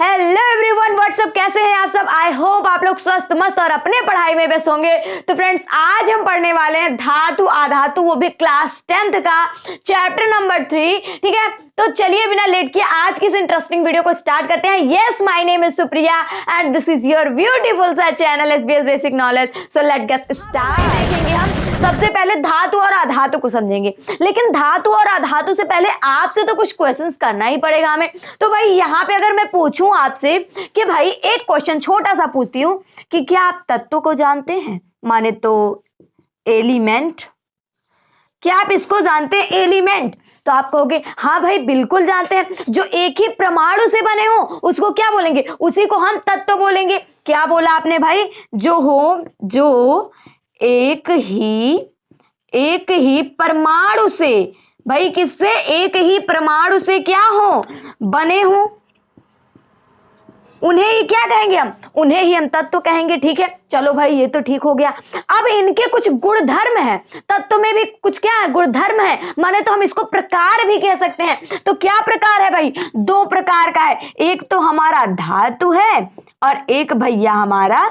Hello everyone, WhatsApp, कैसे हैं आप सब। आई होप आप लोग स्वस्थ मस्त और अपने पढ़ाई में व्यस्त होंगे। तो फ्रेंड्स, आज हम पढ़ने वाले हैं धातु अधातु, वो भी क्लास 10th का चैप्टर नंबर 3। ठीक है, तो चलिए बिना लेट किए आज की इस इंटरेस्टिंग वीडियो को स्टार्ट करते हैं। Yes, my name is Supriya and this is your beautiful सा channel SBS basic knowledge. So let's get start. देखेंगे हम सबसे पहले धातु और अधातु को समझेंगे, लेकिन धातु और अधातु से पहले आपसे तो कुछ क्वेश्चंस करना ही पड़ेगा हमें। तो भाई यहाँ पे अगर मैं पूछूं आपसे कि भाई एक क्वेश्चन छोटा सा पूछती हूँ कि क्या आप तत्व को जानते हैं, माने तो एलिमेंट। क्या आप इसको जानते हैं, एलिमेंट? तो आप कहोगे हाँ भाई बिल्कुल जानते हैं। जो एक ही परमाणु से बने हो उसको क्या बोलेंगे, उसी को हम तत्व बोलेंगे। क्या बोला आपने भाई? जो एक ही परमाणु से, भाई किससे? एक ही परमाणु से क्या हो, बने हो, उन्हें ही क्या कहेंगे हम? उन्हें ही हम तत्व कहेंगे। ठीक है, चलो भाई ये तो ठीक हो गया। अब इनके कुछ गुण धर्म है, तत्व में भी कुछ क्या है, गुण धर्म है, माने तो हम इसको प्रकार भी कह सकते हैं। तो क्या प्रकार है भाई? दो प्रकार का है, एक तो हमारा धातु है और एक भैया हमारा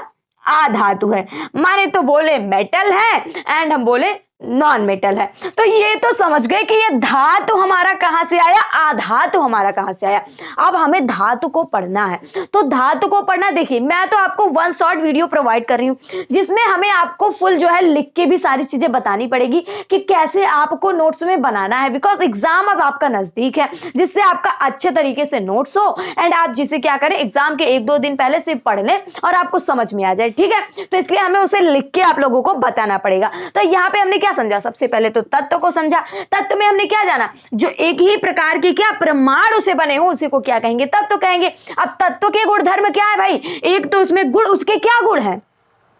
अधातु है। माने तो बोले मेटल है एंड हम बोले नॉन मेटल है। तो ये तो समझ गए कि ये धातु हमारा कहां से आया, अधातु हमारा कहां से आया। अब हमें धातु को पढ़ना है, तो धातु को पढ़ना, देखिए मैं तो आपको वन शॉट वीडियो प्रोवाइड कर रही हूं जिसमें हमें आपको फुल जो है लिख के भी सारी चीजें बतानी पड़ेगी कि कैसे आपको नोट्स में बनाना है, बिकॉज एग्जाम अब आपका नजदीक है, जिससे आपका अच्छे तरीके से नोट्स हो एंड आप जिसे क्या करें, एग्जाम के 1-2 दिन पहले से पढ़ लें और आपको समझ में आ जाए। ठीक है, तो इसलिए हमें उसे लिख के आप लोगों को बताना पड़ेगा। तो यहाँ पे हमने समझा, सबसे पहले तो तत्व को समझा। तत्व में हमने क्या जाना, जो एक ही प्रकार की क्या परमाणु से बने हो उसी को क्या कहेंगे, तत्व कहेंगे। अब तत्व के गुण धर्म क्या है भाई? एक तो उसमें गुण, उसके क्या गुण है,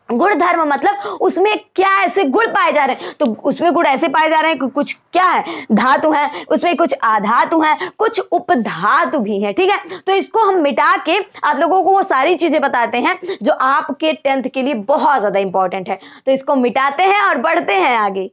गुण धर्म मतलब उसमें क्या ऐसे गुण पाए जा रहे हैं। तो उसमें गुण ऐसे पाए जा रहे हैं कि कुछ क्या है, धातु है, उसमें कुछ अधातु है, कुछ उपधातु भी है। ठीक है, तो इसको हम मिटा के आप लोगों को वो सारी चीजें बताते हैं जो आपके 10th के लिए बहुत ज्यादा इंपॉर्टेंट है। तो इसको मिटाते हैं और बढ़ते हैं आगे।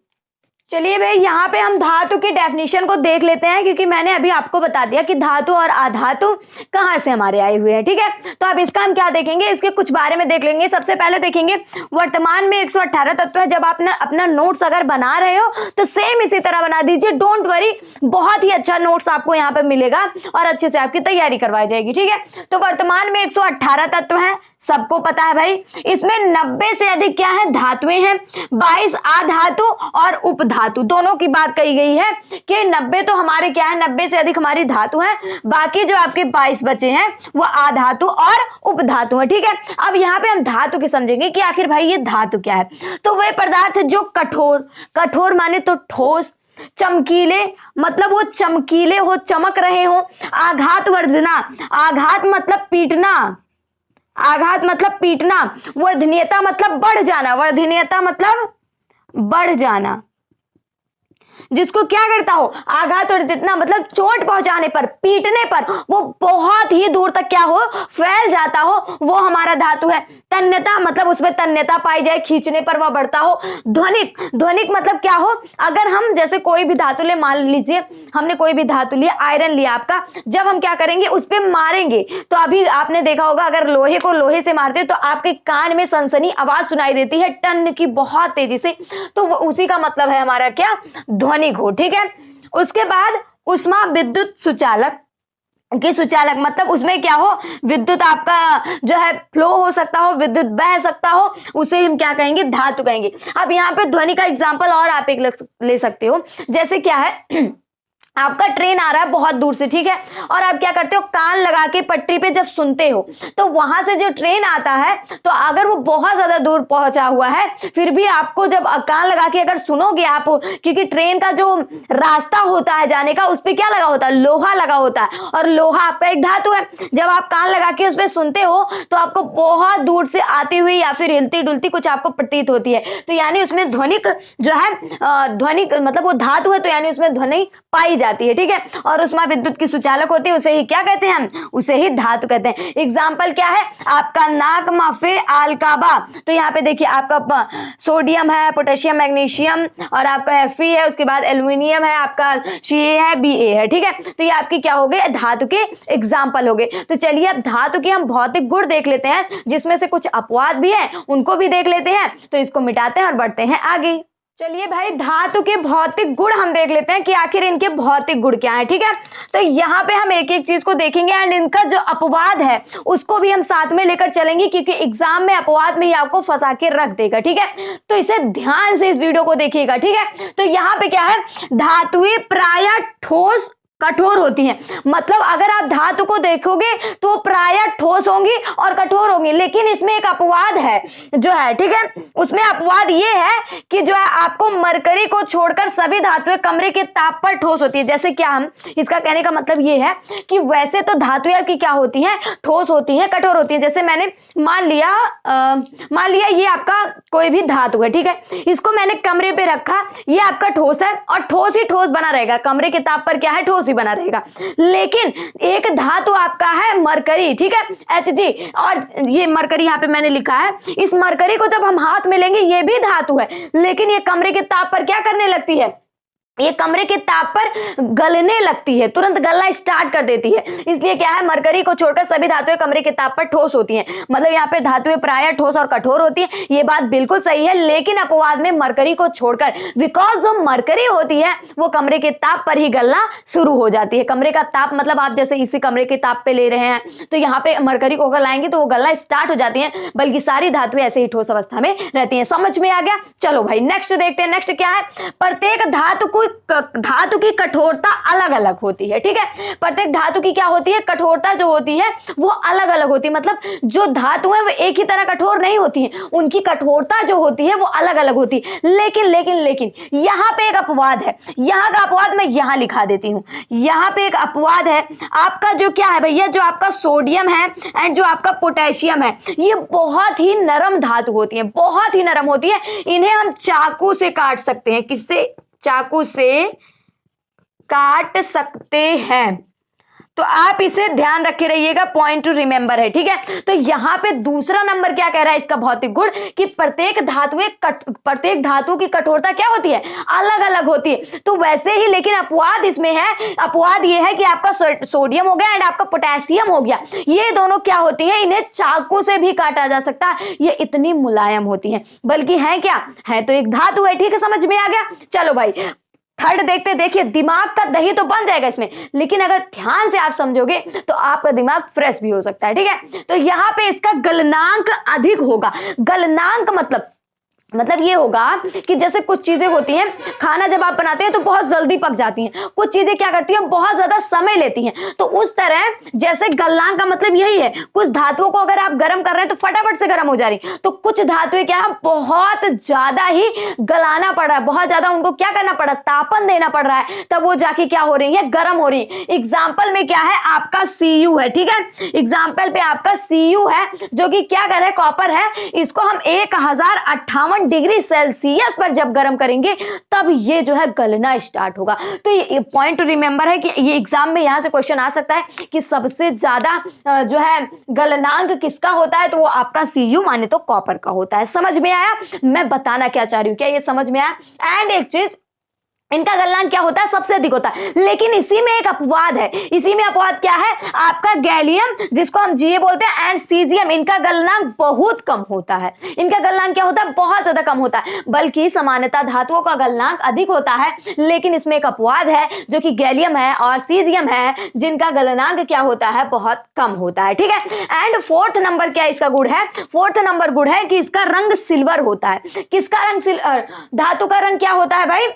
चलिए भाई, यहाँ पे हम धातु की डेफिनेशन को देख लेते हैं, क्योंकि मैंने अभी आपको बता दिया कि धातु और अधातु कहाँ से हमारे आए हुए हैं। ठीक है, तो अब इसका हम क्या देखेंगे, इसके कुछ बारे में देख लेंगे। सबसे पहले देखेंगे वर्तमान में 118 तत्व है। जब आप अपना नोट्स अगर बना रहे हो तो सेम इसी तरह बना दीजिए, डोंट वरी, बहुत ही अच्छा नोट्स आपको यहाँ पे मिलेगा और अच्छे से आपकी तैयारी करवाई जाएगी। ठीक है, तो वर्तमान में 118 तत्व है, सबको पता है भाई। इसमें 90 से अधिक क्या है, धातुएं हैं, 22 अधातु और उपधातु, दोनों की बात कही गई है कि 90 तो हमारे क्या है, 90 से अधिक हमारी धातु है, बाकी जो आपके 22 बचे हैं वो अधातु और उपधातु है। ठीक है, अब यहाँ पे हम धातु की समझेंगे कि आखिर भाई ये धातु क्या है। तो वह पदार्थ जो कठोर माने तो ठोस, चमकीले मतलब वो चमकीले हो, चमक रहे हो, आघात वर्धना, आघात मतलब पीटना, आघात मतलब पीटना, वर्धनीयता मतलब बढ़ जाना, वर्धनीयता मतलब बढ़ जाना, जिसको क्या करता हो, आघात और जितना मतलब चोट पहुंचाने पर, पीटने पर वो बहुत ही दूर तक क्या हो, फैल जाता हो, वो हमारा धातु है। तन्यता मतलब उसमें तन्यता पाई जाए, खींचने पर वह बढ़ता हो। ध्वनिक मतलब क्या हो, अगर हम जैसे कोई भी धातु ले, मान लीजिए हमने कोई भी धातु लिया, आयरन लिया आपका, जब हम क्या करेंगे उस पर मारेंगे, तो अभी आपने देखा होगा अगर लोहे को लोहे से मारते तो आपके कान में सनसनी आवाज सुनाई देती है, टन की, बहुत तेजी से। तो उसी का मतलब है हमारा क्या, ध्वनिक हो। ठीक है, उसके बाद उष्मा विद्युत सुचालक कि सुचालक मतलब उसमें क्या हो, विद्युत आपका जो है फ्लो हो सकता हो, विद्युत बह सकता हो, उसे हम क्या कहेंगे, धातु कहेंगे। अब यहाँ पे ध्वनि का एग्जांपल और आप एक ले सकते हो, जैसे क्या है आपका ट्रेन आ रहा है बहुत दूर से, ठीक है, और आप क्या करते हो, कान लगा के पटरी पे जब सुनते हो तो वहां से जो ट्रेन आता है, तो अगर वो बहुत ज्यादा दूर पहुंचा हुआ है फिर भी आपको जब कान लगा के अगर सुनोगे आप, क्योंकि ट्रेन का जो रास्ता होता है जाने का उस पर क्या लगा होता है, लोहा लगा होता है, और लोहा आपका एक धातु है। जब आप कान लगा के उस पर सुनते हो तो आपको बहुत दूर से आती हुई या फिर हिलती डुलती कुछ आपको प्रतीत होती है। तो यानी उसमें ध्वनिक जो है, ध्वनिक मतलब वो धातु है, तो यानी उसमें ध्वनि पाई जाती है, ठीक है, और उष्मा विद्युत की सुचालक होती है, उसे ही क्या कहते हैं हम, उसे ही धातु कहते हैं। एग्जाम्पल क्या है आपका नागमा, फिर आलकाबा। तो यहाँ पे देखिए आपका सोडियम है, पोटेशियम, मैग्नीशियम और आपका Fe है, उसके बाद एल्यूमिनियम है, आपका Ca है, Ba है, ठीक है। तो ये आपकी क्या हो गए, धातु के एग्जाम्पल हो गए। तो चलिए अब धातु के हम भौतिक गुण देख लेते हैं, जिसमें से कुछ अपवाद भी है उनको भी देख लेते हैं। तो इसको मिटाते हैं और बढ़ते हैं आगे। चलिए भाई धातु के भौतिक गुण हम देख लेते हैं कि आखिर इनके भौतिक गुण क्या है, ठीक है। तो यहाँ पे हम एक एक चीज को देखेंगे एंड इनका जो अपवाद है उसको भी हम साथ में लेकर चलेंगे, क्योंकि एग्जाम में अपवाद में ही आपको फंसा के रख देगा, ठीक है। तो इसे ध्यान से इस वीडियो को देखिएगा, ठीक है। तो यहाँ पे क्या है, धातुएं प्रायः ठोस कठोर होती हैं। मतलब अगर आप धातु को देखोगे तो प्रायः ठोस होंगी और कठोर होंगी, लेकिन इसमें एक अपवाद है जो है, ठीक है। उसमें अपवाद ये है कि जो है आपको मरकरी को छोड़कर सभी धातुएं कमरे के ताप पर ठोस होती है। जैसे क्या हम, इसका कहने का मतलब ये है कि वैसे तो धातुएं की क्या होती हैं, ठोस होती हैं, कठोर होती हैं। जैसे मैंने मान लिया ये आपका कोई भी धातु है, ठीक है, इसको मैंने कमरे पे रखा, ये आपका ठोस है और ठोस ही ठोस बना रहेगा, कमरे के ताप पर क्या है, ठोस ही बना रहेगा। लेकिन एक धातु आपका है मरकरी, ठीक है, Hg, और ये मरकरी यहाँ पे मैंने लिखा है, इस मरकरी को जब हम हाथ में लेंगे ये भी धातु है, लेकिन ये कमरे के ताप पर क्या करने लगती है, ये कमरे के ताप पर गलने लगती है, तुरंत गलना स्टार्ट कर देती है। इसलिए क्या है, मरकरी को छोड़कर सभी धातुएं कमरे के ताप पर ठोस होती हैं। मतलब यहाँ पे धातुएं प्रायः ठोस और कठोर होती हैं, ये बात बिल्कुल सही है, लेकिन अपवाद में मरकरी को छोड़कर, बिकॉज जो मरकरी होती है वो कमरे के ताप पर ही गलना शुरू हो जाती है। कमरे का ताप मतलब आप जैसे इसी कमरे के ताप पे ले रहे हैं, तो यहाँ पे मरकरी को अगर लाएंगे तो वो गलना स्टार्ट हो जाती है, बल्कि सारी धातुएं ऐसे ही ठोस अवस्था में रहती हैं। समझ में आ गया? चलो भाई नेक्स्ट देखते हैं। नेक्स्ट क्या है, प्रत्येक धातु की कठोरता अलग अलग होती है, ठीक है। प्रत्येक धातु की क्या होती है, कठोरता जो होती है वो अलग अलग होती है। मतलब जो धातु है वो एक ही तरह कठोर नहीं होती है, उनकी कठोरता जो होती है वो अलग अलग होती है। लेकिन यहाँ पे एक अपवाद है, यहाँ का अपवाद मैं यहाँ लिखा देती हूँ। यहाँ पे एक अपवाद है आपका, जो क्या है भैया, जो आपका सोडियम है एंड जो आपका पोटेशियम है, ये बहुत ही नरम धातु होती है, बहुत ही नरम होती है। इन्हें हम चाकू से काट सकते हैं, किससे, चाकू से काट सकते हैं। तो आप इसे ध्यान रखे रहिएगा, पॉइंट टू रिमेंबर है, ठीक है। तो यहाँ पे दूसरा नंबर क्या कह रहा है इसका भौतिक गुण, कि प्रत्येक धातु की कठोरता क्या होती है, अलग अलग होती है। तो वैसे ही लेकिन अपवाद इसमें है, अपवाद ये है कि आपका सोडियम हो गया एंड आपका पोटेशियम हो गया, ये दोनों क्या होती है, इन्हें चाकू से भी काटा जा सकता है, ये इतनी मुलायम होती है। बल्कि है क्या, है तो एक धातु है, ठीक है, समझ में आ गया। चलो भाई थर्ड देखते, देखिए दिमाग का दही तो बन जाएगा इसमें, लेकिन अगर ध्यान से आप समझोगे तो आपका दिमाग फ्रेश भी हो सकता है, ठीक है। तो यहाँ पे इसका गलनांक अधिक होगा। गलनांक मतलब ये होगा कि जैसे कुछ चीजें होती हैं, खाना जब आप बनाते हैं तो बहुत जल्दी पक जाती हैं, कुछ चीजें क्या करती हैं, बहुत ज्यादा समय लेती हैं। तो उस तरह जैसे गलनांक का मतलब यही है, कुछ धातुओं को अगर आप गर्म कर रहे हैं तो फटाफट से गर्म हो जा रही, तो कुछ धातुएं क्या है, बहुत ज्यादा ही गलाना पड़ रहा है, बहुत ज्यादा उनको क्या करना पड़ रहा है, तापन देना पड़ रहा है, तब वो जाके क्या हो रही है, गर्म हो रही है। एग्जाम्पल में क्या है, आपका Cu है, ठीक है, एग्जाम्पल पे आपका Cu है, जो कि क्या कर रहा है, कॉपर है, इसको हम 1058 डिग्री सेल्सियस पर जब गर्म करेंगे तब ये जो है गलना स्टार्ट होगा। तो ये पॉइंट टू रिमेंबर है कि ये एग्जाम में यहां से क्वेश्चन आ सकता है कि सबसे ज्यादा जो है गलनांक किसका होता है, तो वो आपका Cu माने तो कॉपर का होता है। समझ में आया मैं बताना क्या चाह रही हूं, क्या ये समझ में आया? एंड एक चीज, इनका गलनांक क्या होता है, सबसे अधिक होता है, लेकिन इसी में एक अपवाद है। इसी में अपवाद क्या है, आपका गैलियम जिसको हम Ga बोलते हैं एंड सीजियम, इनका गलनांक बहुत कम होता है। इनका गलनांक क्या होता है, बहुत ज्यादा कम होता है, बल्कि सामान्यतः धातुओं का गलनांक अधिक होता है। लेकिन इसमें एक अपवाद है, जो कि गैलियम है और सीजियम है, जिनका गलनांक क्या होता है, बहुत कम होता है, ठीक है। एंड फोर्थ नंबर क्या इसका गुण है, फोर्थ नंबर गुण है कि इसका रंग सिल्वर होता है। किसका रंग, धातु का रंग क्या होता है भाई,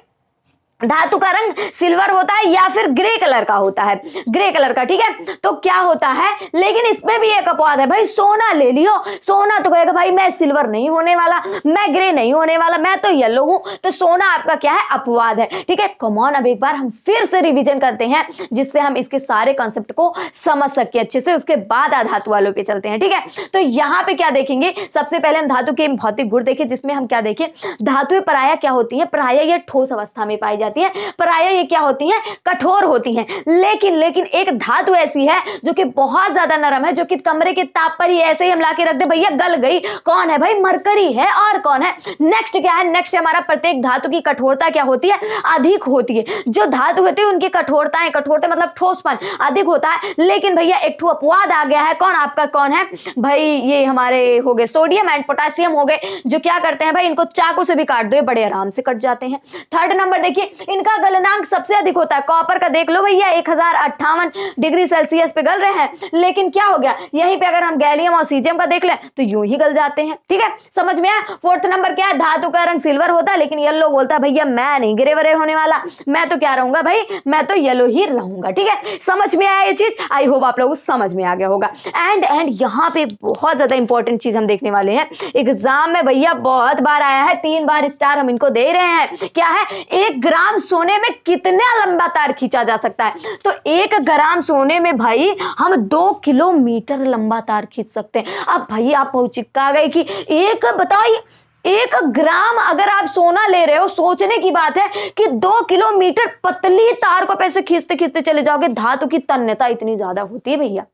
धातु का रंग सिल्वर होता है या फिर ग्रे कलर का होता है, ग्रे कलर का, ठीक है। तो क्या होता है, लेकिन इसमें भी एक अपवाद है भाई, सोना ले लियो, सोना तो कहेगा भाई मैं सिल्वर नहीं होने वाला, मैं ग्रे नहीं होने वाला, मैं तो येलो हूं, तो सोना आपका क्या है, अपवाद है, ठीक है। कमॉन, अब एक बार हम फिर से रिवीजन करते हैं, जिससे हम इसके सारे कॉन्सेप्ट को समझ सके अच्छे से, उसके बाद धातु वालों पे चलते हैं, ठीक है। तो यहाँ पे क्या देखेंगे, सबसे पहले हम धातु के भौतिक गुण देखें, जिसमें हम क्या देखें, धातुएं प्रायः क्या होती है, प्रायः ये ठोस अवस्था में पाई जाती जाती हैं, प्रायः ये क्या होती हैं, कठोर होती हैं। लेकिन एक धातु ऐसी है जो कि बहुत ज्यादा नरम है, जो कि कमरे के ताप पर ही ऐसे ही हम ला के रख दे भैया गल गई। कौन है भाई, मरकरी है। और कौन है, नेक्स्ट क्या है, नेक्स्ट हमारा प्रत्येक धातु की कठोरता क्या होती है, अधिक होती है। जो धातु होती है उनकी कठोरता मतलब ठोसपन अधिक होता है। लेकिन भैया एक ठो अपवाद आ गया है, कौन आपका, कौन है भाई, ये हमारे हो गए सोडियम एंड पोटेशियम हो गए, जो क्या करते हैं भाई, इनको चाकू से भी काट दो, ये बड़े आराम से कट जाते हैं। थर्ड नंबर देखिए, इनका गलनांक सबसे अधिक होता है। कॉपर का देख लो भैया 1058 डिग्री सेल्सियस पे गल रहे हैं, लेकिन क्या हो गया, यहीं पे अगर हम गैलियम और सीजियम का देख लें तो यूं ही गल जाते हैं। ठीक है, समझ में आया। फोर्थ नंबर क्या है, धातु का रंग सिल्वर होता है, लेकिन येलो बोलता है भैया मैं नहीं ग्रे वरे होने वाला, मैं तो क्या रहूंगा भाई, मैं तो येलो ही रहूंगा। ठीक है, समझ में आया ये चीज, आई होप आप लोगों को समझ में आ गया होगा। एंड यहाँ पे बहुत ज्यादा इंपॉर्टेंट चीज हम देखने वाले हैं, एग्जाम में भैया बहुत बार आया है, 3 बार स्टार हम इनको दे रहे हैं। क्या है, 1 ग्राम सोने में कितना लंबा तार खींचा जा सकता है? तो 1 ग्राम सोने में भाई हम 2 किलोमीटर लंबा तार खींच सकते हैं। अब भाई आप चिक्का गए कि एक बताइए 1 ग्राम अगर आप सोना ले रहे हो, सोचने की बात है कि 2 किलोमीटर पतली तार को पैसे खींचते खींचते चले जाओगे। धातु की तन्यता इतनी ज्यादा होती है भैया,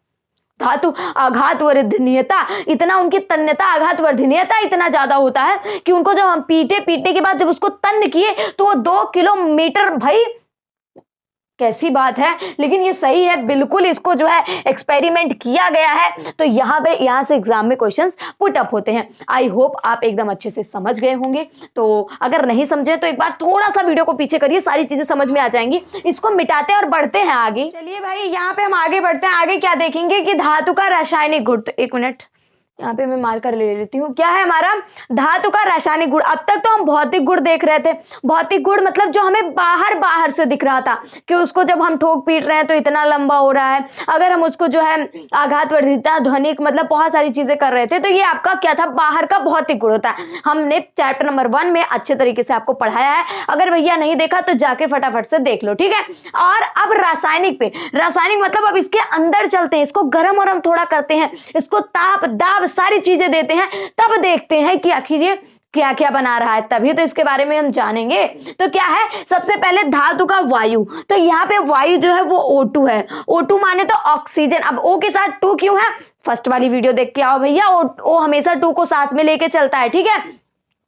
धातु आघात वर्धनीयता इतना, उनकी तन्यता आघात वर्धनीयता इतना ज्यादा होता है कि उनको जब हम पीटे के बाद जब उसको तन्न किए तो वो 2 किलोमीटर, भाई कैसी बात है। लेकिन ये सही है बिल्कुल, इसको जो है एक्सपेरिमेंट किया गया है। तो यहाँ से एग्जाम में क्वेश्चंस पुट अप होते हैं। आई होप आप एकदम अच्छे से समझ गए होंगे। तो अगर नहीं समझे तो एक बार थोड़ा सा वीडियो को पीछे करिए, सारी चीजें समझ में आ जाएंगी। इसको मिटाते हैं और बढ़ते हैं आगे। चलिए भाई यहाँ पे हम आगे बढ़ते हैं। आगे क्या देखेंगे कि धातु का रासायनिक गुण। तो 1 मिनट यहाँ पे मैं मार्कर ले लेती हूँ। क्या है हमारा धातु का रासायनिक गुण। अब तक तो हम भौतिक गुण देख रहे थे। भौतिक गुण मतलब जो हमें बाहर से दिख रहा था कि उसको जब हम ठोक पीट रहे हैं तो इतना लंबा हो रहा है। अगर हम उसको जो है आघात वर्धिता ध्वनिक मतलब बहुत सारी चीजें कर रहे थे, तो ये आपका क्या था, बाहर का भौतिक गुण होता है। हमने चैप्टर नंबर 1 में अच्छे तरीके से आपको पढ़ाया है। अगर भैया नहीं देखा तो जाके फटाफट से देख लो, ठीक है। और अब रासायनिक पे, रासायनिक मतलब अब इसके अंदर चलते हैं, इसको गरम वरम थोड़ा करते हैं, इसको ताप दाब सारी चीजें देते हैं, तब देखते हैं कि आखिर ये क्या क्या बना रहा है, तभी तो इसके बारे में हम जानेंगे। तो क्या है, सबसे पहले धातु का वायु। तो यहाँ पे वायु जो है वो O2 है। O2 माने तो ऑक्सीजन। अब O के साथ 2 क्यों है, फर्स्ट वाली वीडियो देख के आओ भैया। O हमेशा 2 को साथ में लेके चलता है, ठीक है।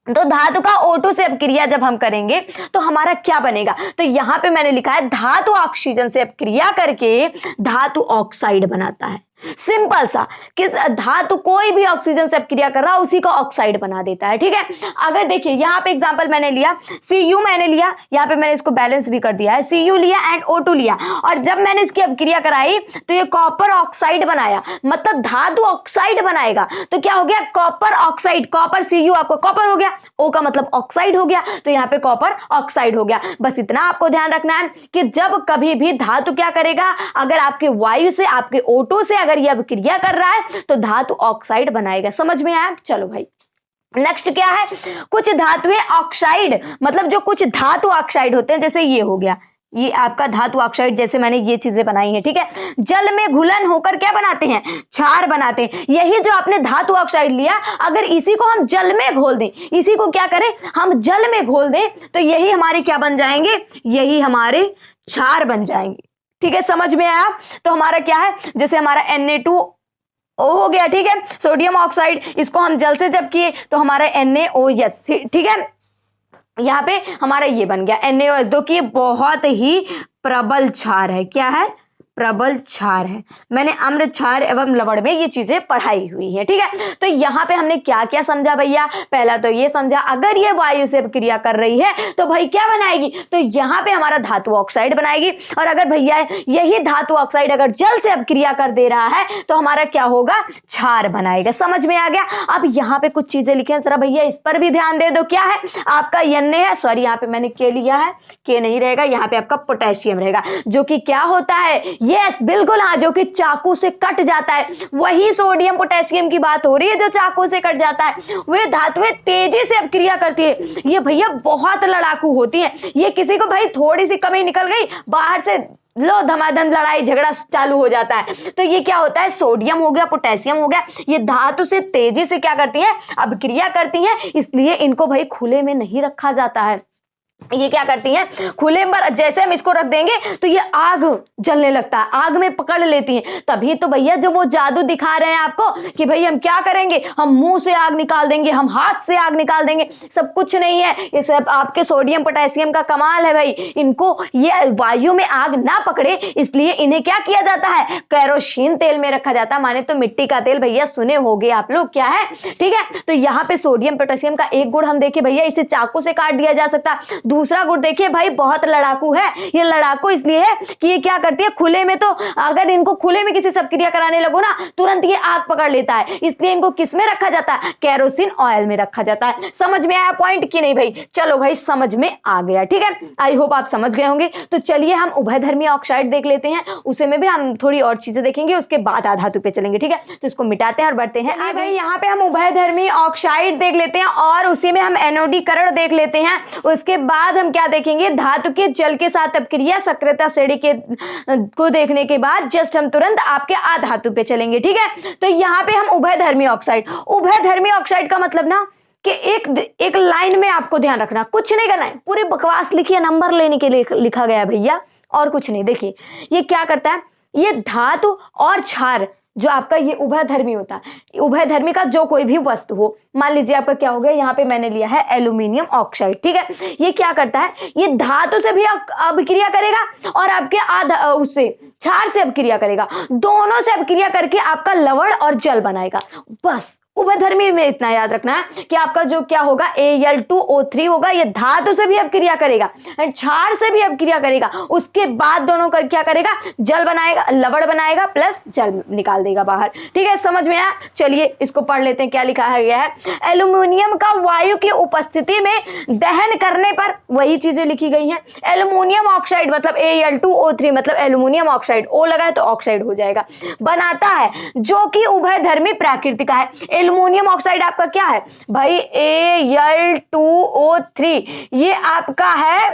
तो धातु का O2 से अपक्रिया जब हम करेंगे तो हमारा क्या बनेगा, तो यहां पे मैंने लिखा है धातु ऑक्सीजन से अपक्रिया करके धातु ऑक्साइड बनाता है। सिंपल सा, किस धातु कोई भी ऑक्सीजन से अपक्रिया कर रहा है उसी को ऑक्साइड बना देता है, ठीक है। अगर देखिए यहाँ पे एग्जांपल मैंने लिया Cu, मैंने लिया यहाँ पे, मैंने इसको बैलेंस भी कर दिया है, Cu लिया एंड O2 लिया, और जब मैंने इसकी अपक्रिया कराई तो ये कॉपर ऑक्साइड बनाया, मतलब धातु ऑक्साइड बनाएगा। तो क्या हो गया, कॉपर ऑक्साइड, कॉपर Cu आपको कॉपर हो गया, O का मतलब ऑक्साइड हो गया, तो यहाँ पे कॉपर ऑक्साइड हो गया। बस इतना आपको ध्यान रखना है कि जब कभी भी धातु क्या करेगा, अगर आपके वायु से आपके O2 से अगर यह क्रिया कर रहा है तो धातु ऑक्साइड बनाएगा। समझ में आया। चलो भाई नेक्स्ट क्या है, कुछ धातुएं ऑक्साइड मतलब जो कुछ धातु ऑक्साइड होते हैं, जैसे ये हो गया, ये आपका धातु ऑक्साइड, जैसे मैंने ये चीजें बनाई हैं, ठीक है। जल में घुलन होकर क्या बनाते हैं, क्षार बनाते हैं। यही जो आपने धातु ऑक्साइड लिया, अगर इसी को हम जल में घोल दें, इसी को क्या करें हम जल में घोल दें, तो यही हमारे क्या बन जाएंगे, यही हमारे क्षार बन जाएंगे, ठीक है। समझ में आया। तो हमारा क्या है, जैसे हमारा Na2O हो गया, ठीक है, सोडियम ऑक्साइड, इसको हम जल से जब किए तो हमारा NaOH, ठीक है। यहाँ पे हमारा ये बन गया NaOH, जो कि बहुत ही प्रबल क्षार है। क्या है, प्रबल क्षार है। मैंने अम्ल क्षार एवं लवण में ये चीजें पढ़ाई हुई है, ठीक है। तो यहाँ पे हमने क्या क्या समझा भैया, पहला तो ये समझा अगर ये वायु से अपक्रिया कर रही है तो भाई क्या बनाएगी, तो यहाँ पे हमारा धातु ऑक्साइड बनाएगी। और अगर भैया यही धातु ऑक्साइड अगर जल से अपक्रिया कर दे रहा है तो हमारा क्या होगा, क्षार बनाएगा। समझ में आ गया। अब यहाँ पे कुछ चीजें लिखी हैं, जरा भैया इस पर भी ध्यान दे दो। क्या है आपका Na है, सॉरी यहाँ पे मैंने K लिया है, K नहीं रहेगा, यहाँ पे आपका पोटेशियम रहेगा, जो कि क्या होता है, यस बिल्कुल हाँ, जो कि चाकू से कट जाता है। वही सोडियम पोटेशियम की बात हो रही है जो चाकू से कट जाता है। वे धातुएं तेजी से अपक्रिया करती है, ये भैया बहुत लड़ाकू होती है। ये किसी को भाई थोड़ी सी कमी निकल गई, बाहर से लो धमाधम लड़ाई झगड़ा चालू हो जाता है। तो ये क्या होता है, सोडियम हो गया, पोटेशियम हो गया, ये धातु से तेजी से क्या करती है, अपक्रिया करती है, इसलिए इनको भाई खुले में नहीं रखा जाता है। ये क्या करती हैं, खुले में जैसे हम इसको रख देंगे तो ये आग जलने लगता है, आग में पकड़ लेती हैं। तभी तो भैया जो वो जादू दिखा रहे हैं आपको कि भाई हम क्या करेंगे, हम मुंह से आग निकाल देंगे, हम हाथ से आग निकाल देंगे, सब कुछ नहीं है। ये सब आपके सोडियम पोटेशियम का कमाल है भाई। इनको ये वायु में आग ना पकड़े इसलिए इन्हें क्या किया जाता है, केरोसिन तेल में रखा जाता है, माने तो मिट्टी का तेल। भैया सुने होगे आप लोग क्या है, ठीक है। तो यहाँ पे सोडियम पोटेशियम का एक गुण हम देखे भैया, इसे चाकू से काट दिया जा सकता है। दूसरा गुण देखिए भाई, बहुत लड़ाकू है। ये लड़ाकू इसलिए है कि ये क्या करती है, खुले में, तो अगर इनको खुले में किसी सबक्रिया कराने लगो ना, तुरंत ये आग पकड़ लेता है। इसलिए इनको किस में रखा जाता है, केरोसिन ऑयल में रखा जाता है। समझ में आया पॉइंट कि नहीं भाई? चलो भाई समझ में आ गया, ठीक है। आई होप आप समझ गए होंगे। तो चलिए हम उभयधर्मी ऑक्साइड देख लेते हैं, उसे में भी हम थोड़ी और चीजें देखेंगे, उसके बाद आधातु पे चलेंगे, ठीक है। तो इसको मिटाते हैं और बढ़ते हैं आगे। भाई यहाँ पे हम उभयधर्मी ऑक्साइड देख लेते हैं और उसी में हम एनोडीकरण देख लेते हैं। उसके बाद हम क्या देखेंगे, धातु के जल के साथ अपक्रिया सक्रियता श्रेणी के को देखने के बाद जस्ट हम तुरंत आपके आधातु पे चलेंगे, ठीक है। तो यहाँ पे हम उभयधर्मी ऑक्साइड का मतलब ना कि एक लाइन में आपको ध्यान रखना, कुछ नहीं करना है, पूरी बकवास लिखिए, नंबर लेने के लिए लिखा गया भैया, और कुछ नहीं। देखिए ये क्या करता है, ये धातु और क्षार जो आपका ये उभयधर्मी होता है, उभयधर्मी का जो कोई भी वस्तु हो, मान लीजिए आपका क्या हो गया, यहाँ पे मैंने लिया है एल्यूमिनियम ऑक्साइड, ठीक है। ये क्या करता है, ये धातु से भी अभिक्रिया करेगा और आपके उससे क्षार से अभिक्रिया करेगा, दोनों से अभिक्रिया करके आपका लवण और जल बनाएगा। बस उभयधर्मी में इतना याद रखना है कि आपका जो क्या होगा, Al2O3 होगा, ये धातु से भी अभिक्रिया करेगा, क्षार से भी अभिक्रिया करेगा, उसके बाद दोनों कर क्या करेगा, जल बनाएगा, लवण बनाएगा प्लस जल निकाल देगा बाहर, ठीक है। समझ में आया? चलिए इसको पढ़ लेते हैं, क्या लिखा है गया है। एल्यूमिनियम का वायु की उपस्थिति में दहन करने पर, वही चीजें लिखी गई हैं। एल्यूमिनियम ऑक्साइड मतलब Al2O3 मतलब एल्यूमिनियम ऑक्साइड, O लगा है तो ऑक्साइड हो जाएगा, बनाता है, जो कि उभयधर्मी प्रकृति का है। एल्यूमिनियम ऑक्साइड आपका क्या है भाई, Al2O3, ये आपका है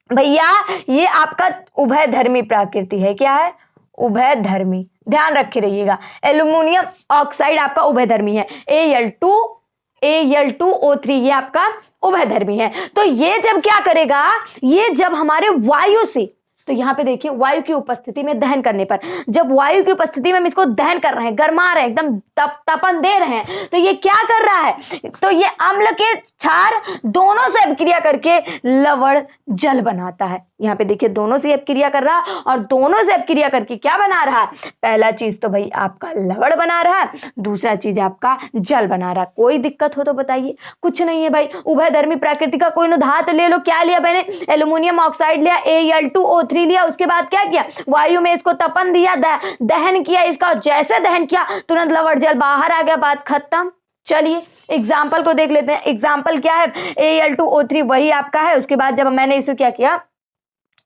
भैया, ये आपका उभयधर्मी प्रकृति है। क्या है? उभयधर्मी, ध्यान रखे रहिएगा। एल्यूमिनियम ऑक्साइड आपका उभयधर्मी है, Al2O3 ये आपका उभयधर्मी है। तो ये जब क्या करेगा, ये जब हमारे वायु से, तो यहाँ पे देखिए वायु की उपस्थिति में दहन करने पर, जब वायु की उपस्थिति में हम इसको दहन कर रहे हैं, गरमा रहे हैं, एकदम तपन दे रहे हैं, तो ये क्या कर रहा है, तो ये अम्ल के क्षार दोनों से अभिक्रिया करके लवण जल बनाता है। यहाँ पे देखिए दोनों से अभिक्रिया कर रहा है और दोनों से अभिक्रिया करके क्या बना रहा है, पहला चीज तो भाई आपका लवण बना रहा है, दूसरा चीज आपका जल बना रहा है। कोई दिक्कत हो तो बताइए? कुछ नहीं है भाई। उभयधर्मी प्रकृति का कोई धातु ले लो, क्या लिया मैंने, एल्यूमिनियम ऑक्साइड लिया, Al2O3 लिया, उसके बाद क्या किया, वायु में इसको तपन दिया, दहन किया इसका, जैसे दहन किया तुरंत लवण जल बाहर आ गया, बात खत्म। चलिए एग्जाम्पल को देख लेते हैं। एग्जाम्पल क्या है, Al2O3 वही आपका है। उसके बाद जब मैंने इसे क्या किया,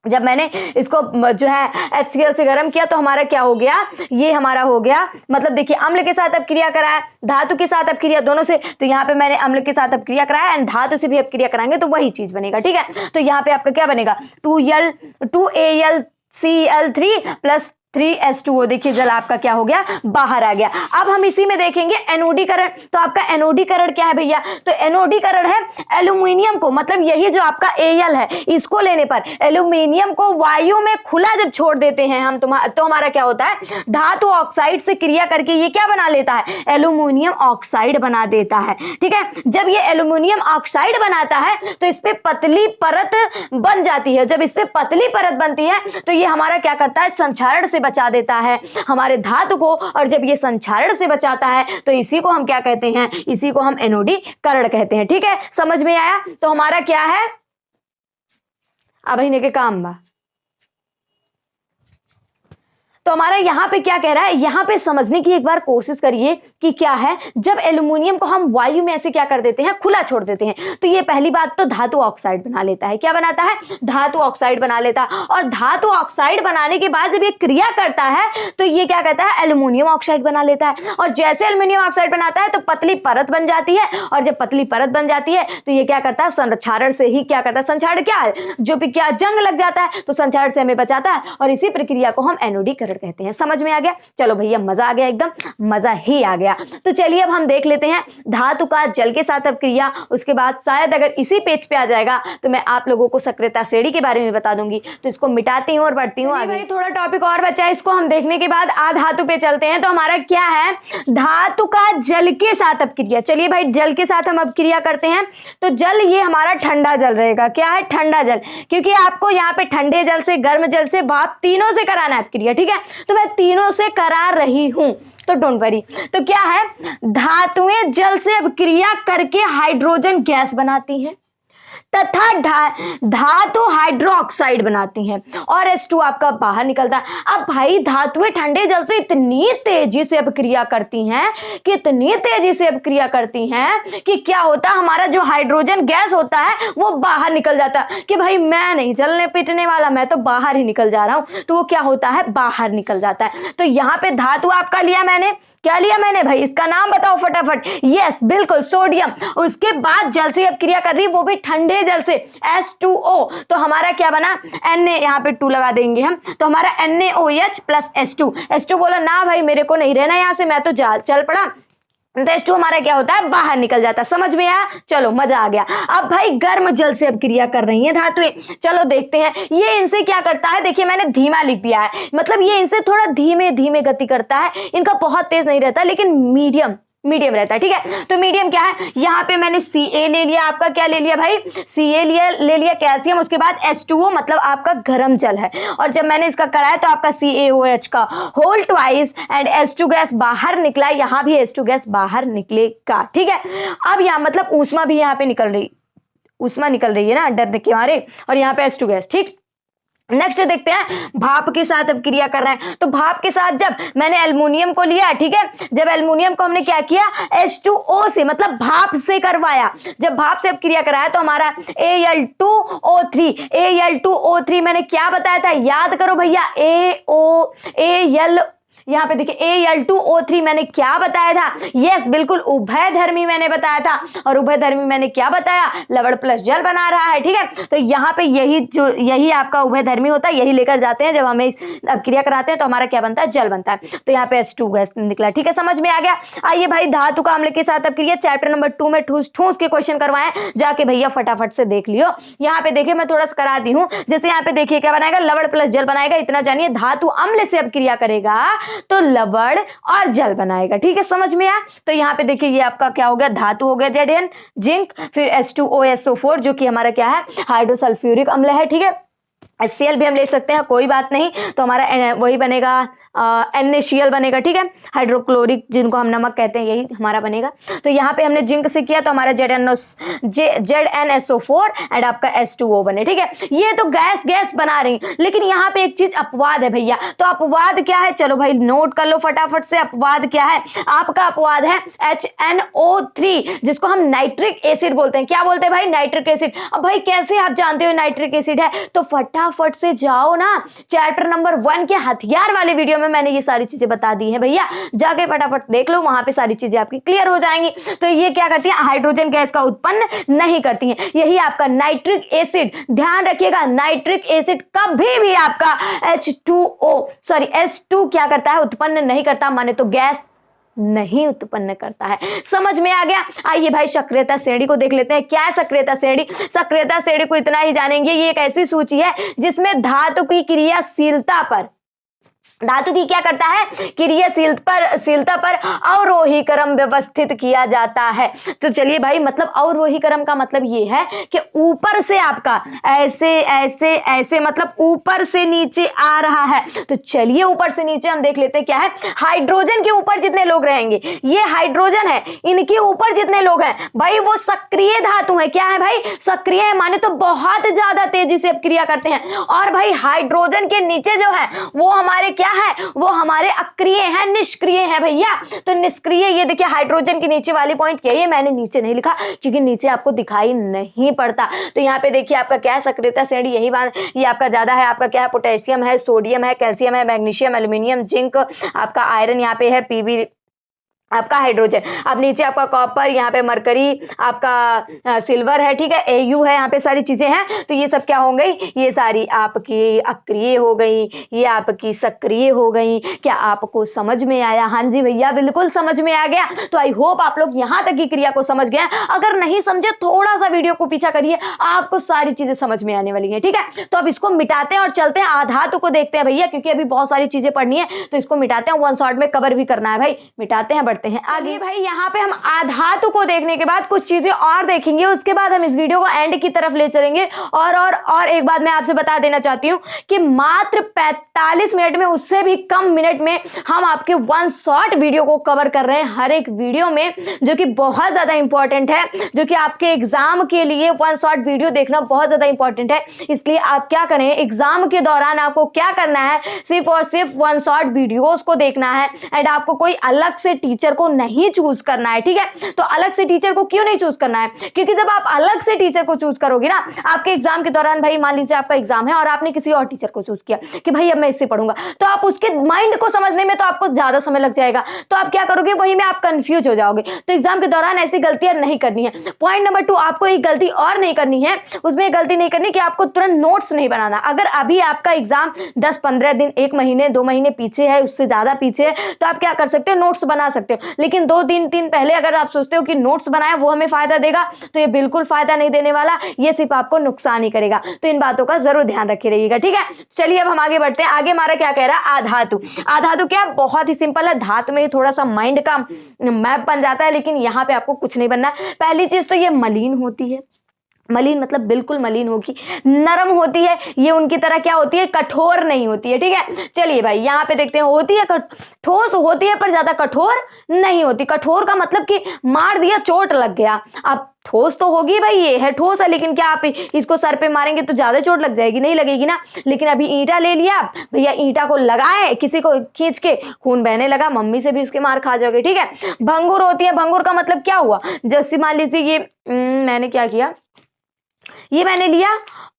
जब मैंने इसको जो है HCl से गर्म किया तो हमारा क्या हो गया, ये हमारा हो गया, मतलब देखिए अम्ल के साथ अपक्रिया कराया, धातु के साथ अपक्रिया, दोनों से, तो यहाँ पे मैंने अम्ल के साथ अपक्रिया कराया एंड धातु से भी अपक्रिया कराएंगे तो वही चीज बनेगा, ठीक है। तो यहाँ पे आपका क्या बनेगा, 2AlCl3 प्लस 3H2O, देखिए जल आपका क्या हो गया, बाहर आ गया। अब हम इसी में देखेंगे एनोडीकरण। तो आपका एनोडीकरण क्या है भैया, तो एनोडीकरण है एल्यूमिनियम को, मतलब यही जो आपका Al है, इसको लेने पर एल्यूमिनियम को वायु में खुला जब छोड़ देते हैं हम, तो हमारा क्या होता है, धातु ऑक्साइड से क्रिया करके ये क्या बना लेता है, एल्यूमिनियम ऑक्साइड बना देता है, ठीक है। जब ये एल्यूमिनियम ऑक्साइड बनाता है तो इस पे पतली परत बन जाती है। जब इस पे पतली परत बनती है तो ये हमारा क्या करता है, संक्षारण से बचा देता है हमारे धातु को, और जब ये संक्षारण से बचाता है तो इसी को हम क्या कहते हैं, इसी को हम एनोडीकरण कहते हैं, ठीक है। समझ में आया? तो हमारा क्या है, अब इन्हें के काम बा, तो हमारा यहाँ पे क्या कह रहा है, यहाँ पे समझने की एक बार कोशिश करिए कि क्या है, जब एल्यूमिनियम को हम वायु में ऐसे क्या कर देते हैं, खुला छोड़ देते हैं, तो ये पहली बात तो धातु ऑक्साइड बना लेता है। क्या बनाता है, धातु ऑक्साइड बना लेता है। और धातु ऑक्साइड बनाने के बाद जब ये क्रिया करता है तो ये क्या कहता है, एल्यूमिनियम ऑक्साइड बना लेता है। और जैसे एल्यूमिनियम ऑक्साइड बनाता है तो पतली परत बन जाती है, और जब पतली परत बन जाती है तो ये क्या करता है, संक्षारण से ही क्या करता है, संक्षारण क्या है, जो भी क्या जंग लग जाता है तो संक्षारण से हमें बचाता है, और इसी प्रक्रिया को हम एनोडीकरण मेथड कहते हैं। समझ में आ गया? चलो भैया मजा आ गया, एकदम मजा ही आ गया। तो चलिए अब हम देख लेते हैं धातु का जल के साथ अपक्रिया। उसके बाद शायद अगर इसी पेज पे आ जाएगा तो मैं आप लोगों को सक्रियता श्रेणी के बारे में बता दूंगी। तो इसको मिटाती हूँ और बढ़ती हूँ आगे। भाई थोड़ा टॉपिक और बचा है, इसको हम देखने के बाद धातु पे चलते हैं। तो हमारा क्या है, धातु का जल के साथ अपक्रिया। चलिए भाई जल के साथ हम अपक्रिया करते हैं। तो जल ये हमारा ठंडा जल रहेगा। क्या है? ठंडा जल, क्योंकि आपको यहाँ पे ठंडे जल से, गर्म जल से, भाप तीनों से कराना है अपक्रिया। ठीक है, तो मैं तीनों से करा रही हूं, तो डोंट वरी। तो क्या है, धातुएं जल से अपक्रिया करके हाइड्रोजन गैस बनाती हैं तथा धातु हाइड्रोक्साइड बनाती हैं और H2 आपका बाहर निकलता है। अब भाई धातुएं ठंडे जल से इतनी तेजी से अपक्रिया करती हैं कि इतनी तेजी से अपक्रिया करती हैं कि क्या होता है, हमारा जो हाइड्रोजन गैस होता है वो बाहर निकल जाता है कि भाई मैं नहीं जलने पिटने वाला, मैं तो बाहर ही निकल जा रहा हूं। तो वो क्या होता है, बाहर निकल जाता है। तो यहाँ पे धातु आपका लिया मैंने, क्या लिया मैंने भाई, इसका नाम बताओ फटाफट। यस बिल्कुल, सोडियम। उसके बाद जल से अपक्रिया कर रही, वो भी ठंडे जल से, H2O। तो हमारा क्या बना, Na, यहाँ पे 2 लगा देंगे हम, तो हमारा NaOH प्लस H2 बोला ना भाई मेरे को नहीं रहना यहाँ से, मैं तो चल पड़ा। तो H2 हमारा क्या होता है, बाहर निकल जाता है। समझ में आया? चलो मजा आ गया। अब भाई गर्म जल से अपक्रिया कर रही है धातुएं। चलो देखते हैं ये इनसे क्या करता है। देखिए मैंने धीमा लिख दिया है, मतलब ये इनसे थोड़ा धीमे धीमे गति करता है, इनका बहुत तेज नहीं रहता लेकिन मीडियम रहता है। ठीक है, तो मीडियम क्या है, यहाँ पे मैंने Ca ले लिया, आपका क्या ले लिया भाई, Ca ले लिया कैल्शियम। उसके बाद H2O मतलब आपका गर्म जल है, और जब मैंने इसका कराया तो आपका CaOH का whole twice and H2 gas बाहर निकला। यहाँ भी H2 गैस बाहर निकलेगा। ठीक है, अब यहाँ मतलब ऊष्मा भी यहाँ पे निकल रही है ना डरने के मारे, और यहाँ पे H2 गैस। ठीक, नेक्स्ट देखते हैं भाप के साथ अपक्रिया कर रहे हैं। तो भाप के साथ जब मैंने एल्युमिनियम को लिया, ठीक है, जब एल्युमिनियम को हमने क्या किया, H2O से मतलब भाप से करवाया, जब भाप से अपक्रिया कराया तो हमारा Al2O3 मैंने क्या बताया था, याद करो भैया, यहाँ पे देखिए Al2O3 मैंने क्या बताया था, यस बिल्कुल उभयधर्मी मैंने बताया था। और उभयधर्मी मैंने क्या बताया, लवण प्लस जल बना रहा है। ठीक है, तो यहाँ पे यही आपका उभयधर्मी होता है, यही लेकर जाते हैं जब हमें अपक्रिया कराते हैं तो हमारा क्या बनता है, जल बनता है। तो यहाँ पे H2 गैस निकला। ठीक है, समझ में आ गया। आइए भाई धातु का अम्ल के साथ अपक्रिया चैप्टर नंबर 2 में ठूस के क्वेश्चन करवाए, जाके भैया फटाफट से देख लियो। यहाँ पे देखिए मैं थोड़ा सा करा दी हूँ। जैसे यहाँ पे देखिए क्या बनाएगा, लवण प्लस जल बनाएगा, इतना जानिए। धातु अम्ल से अपक्रिया करेगा तो लवण और जल बनाएगा। ठीक है, समझ में आया। तो यहाँ पे देखिए ये आपका क्या हो गया, धातु हो गया Zn जिंक, फिर H2OSO4 जो कि हमारा क्या है, हाइड्रोसल्फ्यूरिक अम्ल है। ठीक है, HCl भी हम ले सकते हैं, कोई बात नहीं। तो हमारा वही बनेगा NaCl बनेगा। ठीक है, हाइड्रोक्लोरिक जिनको हम नमक कहते हैं, यही हमारा बनेगा। तो यहाँ पे हमने जिंक से किया तो हमारा ZnSO4 एंड आपका H2O बने। ठीक है, ये तो गैस बना रही, लेकिन यहाँ पे एक चीज अपवाद है भैया। तो अपवाद क्या है, चलो भाई नोट कर लो फटाफट से। अपवाद क्या है, आपका अपवाद है HNO3 जिसको हम नाइट्रिक एसिड बोलते हैं। क्या बोलते हैं भाई, नाइट्रिक एसिड। अब भाई कैसे आप जानते हो नाइट्रिक एसिड है, तो फटाफट से जाओ ना चैप्टर नंबर 1 के हथियार वाले वीडियो में मैंने ये सारी चीजें बता दी हैं भैया, जाके फटाफट देख लो, वहां पे सारी चीजें आपकी क्लियर हो जाएंगी। तो ये क्या करती है, हाइड्रोजन गैस का उत्पन्न नहीं करती हैं। यही आपका नाइट्रिक एसिड, ध्यान रखिएगा, नाइट्रिक एसिड कभी भी आपका H2 क्या करता है, उत्पन्न नहीं करता, माने तो गैस नहीं उत्पन्न करता है। समझ में आ गया। आइए भाई सक्रियता श्रेणी को देख लेते हैं। क्या है सक्रियता श्रेणी, सक्रियता श्रेणी को इतना ही जानेंगे, ये एक ऐसी सूची है जिसमें धातु की क्रियाशीलता पर, धातु की क्या करता है, क्रियाशीलता पर अवरोही क्रम व्यवस्थित किया जाता है। तो चलिए भाई, मतलब अवरोही क्रम का मतलब ये है कि ऊपर से आपका ऐसे मतलब ऊपर से नीचे आ रहा है। तो चलिए ऊपर से नीचे हम देख लेते हैं क्या है। हाइड्रोजन के ऊपर जितने लोग रहेंगे, ये हाइड्रोजन है, इनके ऊपर जितने लोग हैं भाई वो सक्रिय धातु है। क्या है भाई, सक्रिय है, माने तो बहुत ज्यादा तेजी से अपक्रिया करते हैं। और भाई हाइड्रोजन के नीचे जो है वो हमारे क्या है, वो हमारे अक्रिय है, निष्क्रिय है भैया। तो निष्क्रिय, ये देखिए हाइड्रोजन के नीचे वाली पॉइंट क्या है, मैंने नीचे नहीं लिखा क्योंकि नीचे आपको दिखाई नहीं पड़ता। तो यहाँ पे देखिए आपका क्या है, सक्रियता श्रेणी यही बात, ये आपका ज्यादा है। आपका क्या है, पोटेशियम है, सोडियम है, कैल्शियम है, मैग्नीशियम, एल्यूमिनियम, जिंक, आपका आयरन यहाँ पे है, पीबी आपका हाइड्रोजन। अब नीचे आपका कॉपर, यहाँ पे मरकरी, आपका सिल्वर है, ठीक है, Au है, यहाँ पे सारी चीजें हैं। तो ये सब क्या हो गई, ये सारी आपकी अक्रिय हो गई, ये आपकी सक्रिय हो गई। क्या आपको समझ में आया? हाँ जी भैया, बिल्कुल समझ में आ गया। तो आई होप आप लोग यहाँ तक की क्रिया को समझ गए। अगर नहीं समझे थोड़ा सा वीडियो को पीछा करिए, आपको सारी चीजें समझ में आने वाली है, ठीक है। तो अब इसको मिटाते हैं और चलते हैं आधातु को देखते हैं भैया, क्योंकि अभी बहुत सारी चीजें पढ़नी है, तो इसको मिटाते हैं, वन शॉट में कवर भी करना है भाई। मिटाते हैं, बढ़ते हैं आगे भाई। यहाँ पे हम आधातु को देखने के बाद कुछ चीजें और देखेंगे, उसके बाद हम इस वीडियो को एंड की तरफ ले चलेंगे। और एक बात मैं आपसे बता देना चाहती हूँ कि मात्र 45 मिनट में, उससे भी कम मिनट में हम आपके वन शॉट वीडियो को कवर कर रहे हैं, हर एक वीडियो में, जो कि बहुत ज्यादा इंपॉर्टेंट है, जो कि आपके एग्जाम के लिए वन शॉट वीडियो देखना बहुत ज्यादा इंपॉर्टेंट है। इसलिए आप क्या करें, एग्जाम के दौरान आपको क्या करना है, सिर्फ और सिर्फ वन शॉट वीडियोस को देखना है, एंड आपको कोई अलग से टीचर को नहीं चूज करना है, ठीक है। तो अलग से टीचर को क्यों नहीं चूज करना है, क्योंकि जब आप अलग से टीचर को चूज करोगे ना, आपके एग्जाम के दौरान, भाई मान लीजिए आपका एग्जाम है और आपने किसी और टीचर को चूज किया कि भाई अब मैं इससे पढ़ूंगा, तो आप उसके माइंड को समझने में तो आपको ज्यादा समय लग जाएगा, तो आप क्या करोगे, वही में आप कंफ्यूज हो जाओगे। तो एग्जाम के दौरान ऐसी गलतियां नहीं करनी है। पॉइंट नंबर 2, आपको एक गलती और नहीं करनी है, उसमें गलती नहीं करनी कि आपको तुरंत नोट्स नहीं बनाना। अगर अभी आपका एग्जाम 10-15 दिन, 1 महीने, 2 महीने पीछे है, उससे ज्यादा पीछे है, तो आप क्या कर सकते हो, नोट्स बना सकते हो। लेकिन 2-3 दिन पहले अगर आप सोचते हो कि नोट्स बनाए वो हमें फायदा देगा, तो ये बिल्कुल फायदा नहीं देने वाला, ये सिर्फ आपको नुकसान ही करेगा। तो इन बातों का जरूर ध्यान रखे रहिएगा, ठीक है। चलिए अब हम आगे बढ़ते हैं। आगे हमारा क्या कह रहा है, आधातु। आधातु क्या, बहुत ही सिंपल है। धातु में ही थोड़ा सा माइंड का मैप बन जाता है, लेकिन यहाँ पे आपको कुछ नहीं बनना है। पहली चीज तो ये मलिन होती है। मलिन मतलब बिल्कुल मलिन होगी, नरम होती है, ये उनकी तरह क्या होती है, कठोर नहीं होती है, ठीक है। चलिए भाई यहाँ पे देखते हैं, होती है ठोस होती है पर ज्यादा कठोर नहीं होती। कठोर का मतलब कि मार दिया, चोट लग गया। अब ठोस तो होगी भाई, ये है ठोस है, लेकिन क्या आप इसको सर पे मारेंगे तो ज्यादा चोट लग जाएगी, नहीं लगेगी ना। लेकिन अभी ईंटा ले लिया भैया, ईंटा को लगाए, किसी को खींच के खून बहने लगा, मम्मी से भी उसके मार खा जाओगे, ठीक है। भंगुर होती है। भंगुर का मतलब क्या हुआ, जैसे मान लीजिए ये मैंने क्या किया, ये मैंने लिया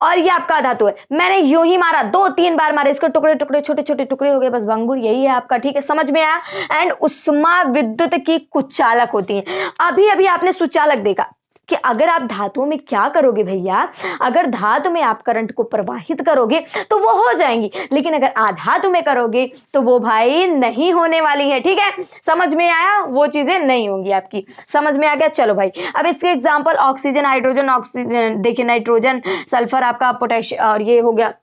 और ये आपका धातु है, मैंने यूं ही मारा, 2-3 बार मारे, इसके टुकड़े टुकड़े छोटे छोटे टुकड़े हो गए, बस भंगुर यही है आपका, ठीक है, समझ में आया। एंड उष्मा विद्युत की कुचालक होती है। अभी अभी आपने सुचालक देखा कि अगर आप धातुओं में क्या करोगे भैया, अगर धातु में आप करंट को प्रवाहित करोगे तो वो हो जाएंगी, लेकिन अगर आधातु में करोगे तो वो भाई नहीं होने वाली है, ठीक है। समझ में आया, वो चीजें नहीं होंगी आपकी, समझ में आ गया। चलो भाई अब इसके एग्जांपल, ऑक्सीजन, हाइड्रोजन, ऑक्सीजन देखिए, नाइट्रोजन, सल्फर, आपका पोटेशियम, और ये हो गया,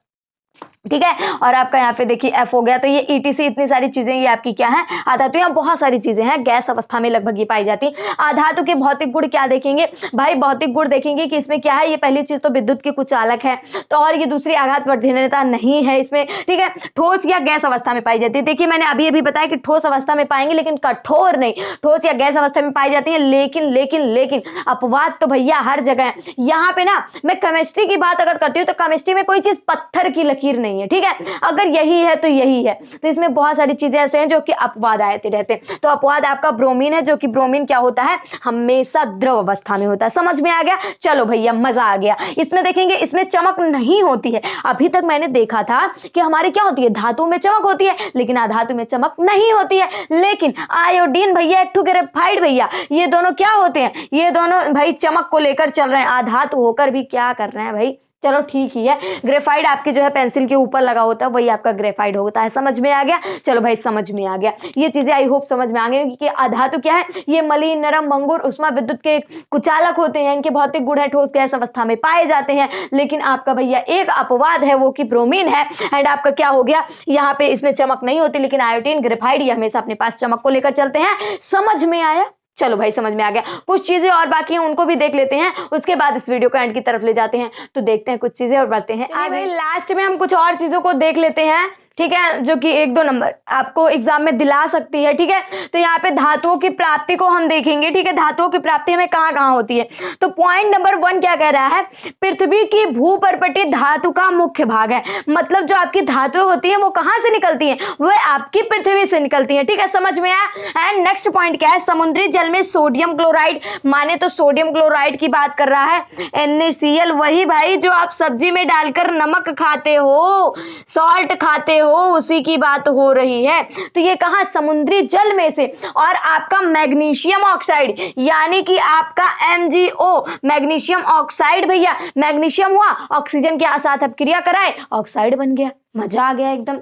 ठीक है। और आपका यहाँ पे देखिए F हो गया। तो ये ETC, इतनी सारी चीजें ये आपकी क्या है, आधातु। यहाँ बहुत सारी चीजें हैं, गैस अवस्था में लगभग ये पाई जाती है। आधातु के भौतिक गुण क्या देखेंगे भाई, भौतिक गुण देखेंगे कि इसमें क्या है, ये पहली चीज तो विद्युत की कुचालक है, तो और ये दूसरी आघात वर्धनीयता नहीं है इसमें, ठीक है। ठोस या गैस अवस्था में पाई जाती है। देखिए मैंने अभी बताया कि ठोस अवस्था में पाएंगे, लेकिन कठोर नहीं, ठोस या गैस अवस्था में पाई जाती है। लेकिन लेकिन लेकिन अपवाद तो भैया हर जगह है। यहाँ पे ना मैं केमिस्ट्री की बात अगर करती हूँ तो केमिस्ट्री में कोई चीज पत्थर की लकीर नहीं है, ठीक है। अगर यही है तो यही है, तो इसमें बहुत सारी चीजें ऐसे हैं जो कि अपवाद आते रहते हैं। तो अपवाद आपका ब्रोमीन है, जो कि ब्रोमीन क्या होता है, हमेशा द्रव अवस्था में होता है। समझ में आ गया, चलो भैया मजा आ गया। इसमें देखेंगे, इसमें चमक नहीं होती है। अभी तक मैंने देखा था कि हमारे क्या होती है, धातु में चमक होती है, लेकिन आधातु में चमक नहीं होती है। लेकिन आयोडीन भैया, एक टू ग्रेफाइट भैया, ये दोनों क्या होते हैं, ये दोनों भाई चमक को लेकर चल रहे हैं, आधातु होकर भी क्या कर रहे हैं भाई, चलो ठीक ही है। ग्रेफाइट आपके जो है पेंसिल के ऊपर लगा होता है, वही आपका ग्रेफाइट होता है। समझ में आ गया, चलो भाई समझ में आ गया। ये चीजें आई होप समझ में आ गई कि आधातु क्या है, ये मलिन, नरम, भंगुर, उष्मा विद्युत के कुचालक होते हैं। इनके भौतिक गुण है ठोस गैस अवस्था में पाए जाते हैं। लेकिन आपका भैया एक अपवाद है, वो कि ब्रोमीन है। एंड आपका क्या हो गया, यहाँ पे इसमें चमक नहीं होती, लेकिन आयोडीन, ग्रेफाइट ये हमेशा अपने पास चमक को लेकर चलते हैं। समझ में आया, चलो भाई समझ में आ गया। कुछ चीजें और बाकी हैं, उनको भी देख लेते हैं, उसके बाद इस वीडियो को एंड की तरफ ले जाते हैं। तो देखते हैं कुछ चीजें और बढ़ते हैं आगे। लास्ट में हम कुछ और चीजों को देख लेते हैं, ठीक है, जो कि 1-2 नंबर आपको एग्जाम में दिला सकती है, ठीक है। तो यहाँ पे धातुओं की प्राप्ति को हम देखेंगे, ठीक है। धातुओं की प्राप्ति हमें कहाँ कहाँ होती है, तो पॉइंट नंबर 1 क्या कह रहा है, पृथ्वी की भूपर्पटी धातु का मुख्य भाग है। मतलब जो आपकी धातुएं होती है वो कहाँ से निकलती है, वह आपकी पृथ्वी से निकलती है, ठीक है, समझ में आया। एंड नेक्स्ट पॉइंट क्या है, समुद्री जल में सोडियम क्लोराइड, माने तो सोडियम क्लोराइड की बात कर रहा है। NaCl वही भाई जो आप सब्जी में डालकर नमक खाते हो, सॉल्ट खाते हो उसी की बात हो रही है। तो ये कहाँ, समुद्री जल में से। और आपका मैग्नीशियम ऑक्साइड यानी कि आपका MgO मैग्नीशियम ऑक्साइड, भैया मैग्नीशियम हुआ, ऑक्सीजन के साथ अब क्रिया कराए, ऑक्साइड बन गया। मजा आ गया एकदम,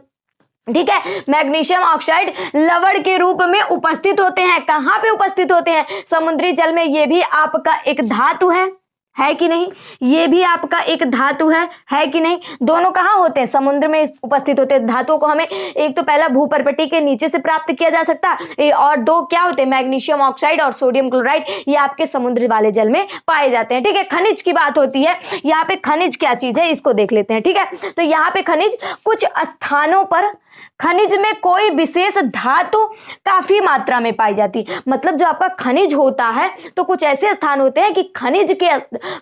ठीक है। मैग्नीशियम ऑक्साइड लवण के रूप में उपस्थित होते हैं। कहाँ पे उपस्थित होते हैं, समुद्री जल में। ये भी आपका एक धातु है कि नहीं, ये भी आपका एक धातु है कि नहीं। दोनों कहाँ होते हैं, समुद्र में उपस्थित होते हैं। धातुओं को हमें एक तो पहला भूपर्पटी के नीचे से प्राप्त किया जा सकता है, और दो क्या होते हैं, मैग्नीशियम ऑक्साइड और सोडियम क्लोराइड, ये आपके समुद्र वाले जल में पाए जाते हैं, ठीक है। खनिज की बात होती है, यहाँ पे खनिज क्या चीज है इसको देख लेते हैं, ठीक है। तो यहाँ पे खनिज, कुछ स्थानों पर खनिज में कोई विशेष धातु काफी मात्रा में पाई जाती है। मतलब जो आपका खनिज होता है, तो कुछ ऐसे स्थान होते हैं कि खनिज के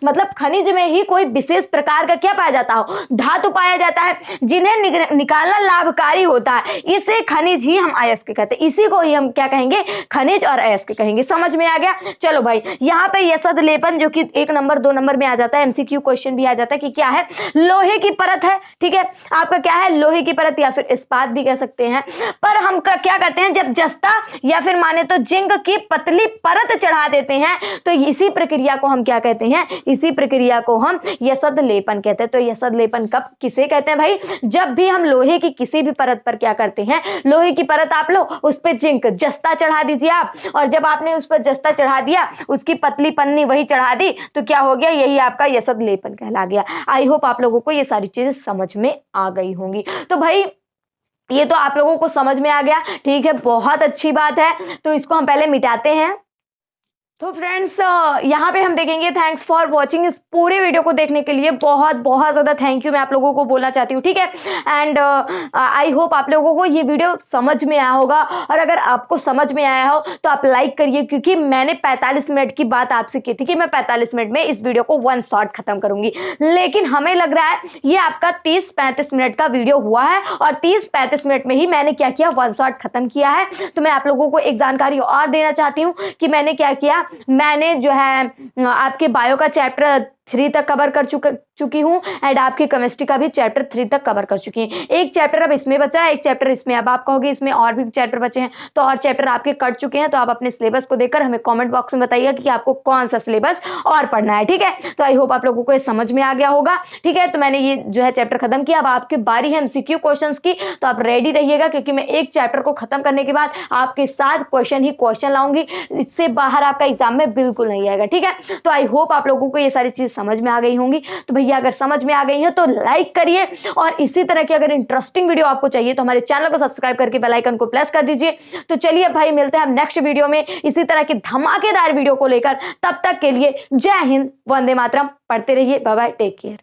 मतलब खनिज में ही कोई विशेष प्रकार का क्या पाया जाता हो, धातु पाया जाता है, जिन्हें निकालना लाभकारी होता है। इसे खनिज ही हम अयस्क कहते हैं। इसी को ही हम क्या कहेंगे, खनिज और अयस्क कहेंगे। समझ में आ गया। चलो भाई, यहाँ पे यसद लेपन जो कि 1 नंबर 2 नंबर में आ जाता है, MCQ क्वेश्चन भी आ जाता है कि क्या है, लोहे की परत है, ठीक है। आपका क्या है, लोहे की परत या फिर इस्पात भी कह सकते हैं। पर हम क्या करते हैं, जब जस्ता या फिर माने तो जिंक की पतली परत चढ़ा देते हैं, तो इसी प्रक्रिया को हम क्या कहते हैं, इसी प्रक्रिया को हम यसद लेपन कहते हैं। तो यसद लेपन कब किसे कहते हैं भाई, जब भी हम लोहे की किसी भी परत पर क्या करते हैं, लोहे की परत आप लो, उस पर जिंक जस्ता चढ़ा दीजिए आप, और जब आपने उस पर जस्ता चढ़ा दिया, उसकी पतली पन्नी वही चढ़ा दी, तो क्या हो गया, यही आपका यसद लेपन कहला गया। आई होप आप लोगों को ये सारी चीजें समझ में आ गई होंगी। तो भाई ये तो आप लोगों को समझ में आ गया, ठीक है, बहुत अच्छी बात है। तो इसको हम पहले मिटाते हैं। तो फ्रेंड्स यहाँ पे हम देखेंगे, थैंक्स फॉर वॉचिंग। इस पूरे वीडियो को देखने के लिए बहुत बहुत ज़्यादा थैंक यू मैं आप लोगों को बोलना चाहती हूँ, ठीक है। एंड आई होप आप लोगों को ये वीडियो समझ में आया होगा, और अगर आपको समझ में आया हो तो आप लाइक करिए, क्योंकि मैंने 45 मिनट की बात आपसे की थी कि मैं 45 मिनट में इस वीडियो को 1 शॉट खत्म करूंगी, लेकिन हमें लग रहा है ये आपका 30-35 मिनट का वीडियो हुआ है, और 30-35 मिनट में ही मैंने क्या किया, 1 शॉट खत्म किया है। तो मैं आप लोगों को एक जानकारी और देना चाहती हूँ कि मैंने क्या किया, मैंने जो है आपके बायो का चैप्टर 3 तक कवर कर चुकी हूँ, एंड आपकी केमिस्ट्री का भी चैप्टर 3 तक कवर कर चुकी हैं। एक चैप्टर अब इसमें बचा है, एक चैप्टर इसमें। अब आप कहोगे इसमें और भी चैप्टर बचे हैं, तो और चैप्टर आपके कट चुके हैं। तो आप अपने सिलेबस को देखकर हमें कमेंट बॉक्स में बताइएगा कि आपको कौन सा सिलेबस और पढ़ना है, ठीक है। तो आई होप आप लोगों को ये समझ में आ गया होगा, ठीक है। तो मैंने ये जो है चैप्टर खत्म किया, अब आपकी बारी है MCQ क्वेश्चंस की, तो आप रेडी रहिएगा, क्योंकि मैं एक चैप्टर को खत्म करने के बाद आपके साथ क्वेश्चन ही क्वेश्चन लाऊंगी। इससे बाहर आपका एग्जाम में बिल्कुल नहीं आएगा, ठीक है। तो आई होप आप लोगों को ये सारी चीज समझ में आ गई होंगी। तो भैया अगर समझ में आ गई है तो लाइक करिए, और इसी तरह की अगर इंटरेस्टिंग वीडियो आपको चाहिए तो हमारे चैनल को सब्सक्राइब करके बेल आइकन को प्रेस कर दीजिए। तो चलिए भाई, मिलते हैं हम नेक्स्ट वीडियो में इसी तरह की धमाकेदार वीडियो को लेकर। तब तक के लिए जय हिंद, वंदे मातरम। पढ़ते रहिए, बाय बाय, टेक केयर।